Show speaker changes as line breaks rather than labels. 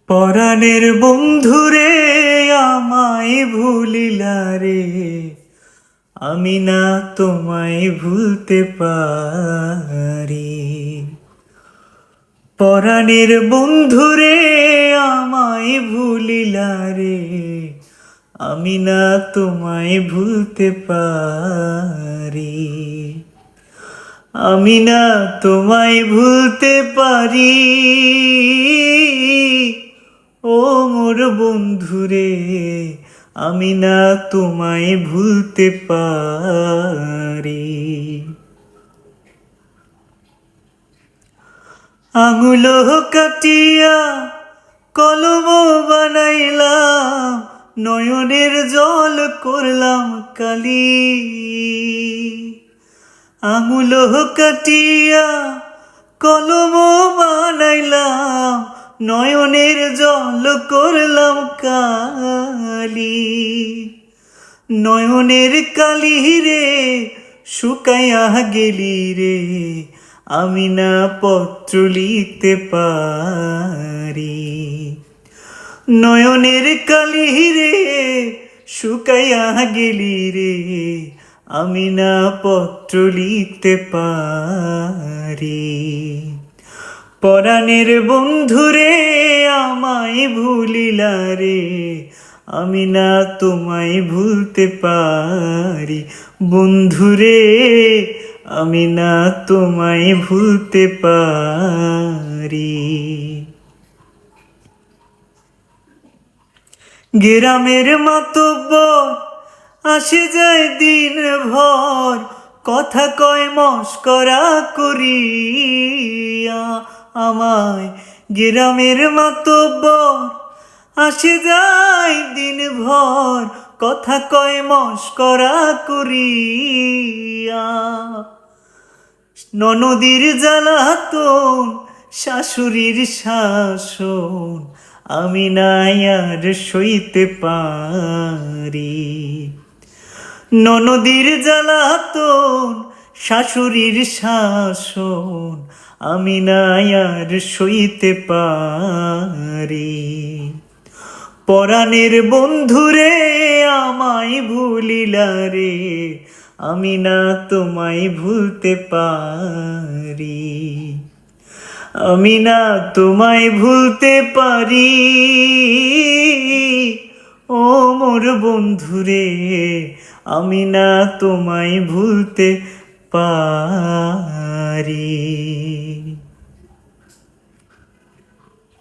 পরাণের বন্ধুরে আমায় ভুলিলা রে, আমি না তোমায় ভুলতে পারি। পরাণের বন্ধুরে আমায় ভুলিলা রে, আমি না তোমায় ভুলতে পারি। আমি না তোমায় ভুলতে পারি ও মোর বন্ধুরে, আমি না তোমায় ভুলতে পারি। আঙুল কাটিয়া কলম বানাইলাম, নয়নের জল করলাম কালি। আঙুল কাটিয়া কলম বানাইলাম, নয়নের জল করলাম কালি। নয়নের কালি রে শুকাইয়া গেলি রে, আমি না পত্র লিখতে পারি। নয়নের কালি রে শুকাইয়া গেলি রে, আমি না পত্র লিখতে পারি। পরাণের বন্ধুরে আমায় ভুলিলা রে, আমি না তোমায় ভুলতে পারি। বন্ধুরে আমি না তোমায় ভুলতে পারি। গ্রামের মাতব্বর আসে যায় দিন ভর, কথা কয় মস্করা করিয়া আমায়। গ্রামের মাতব্বর আসে যায় দিন ভর, কথা কয় মস্করা করিয়া। ননদীর জ্বালাতন শাশুড়ির শাসন, আমি না আর সইতে পারি। ননদীর জ্বালাতন শাশুড়ির শাসন, আমি না আর সইতে পারি। পরাণের বন্ধুরে আমায় ভুলিলা রে, আমি না তোমায় ভুলতে পারি। আমি না তোমায় ভুলতে পারি ও মোর বন্ধুরে, আমি না তোমায় ভুলতে পারি।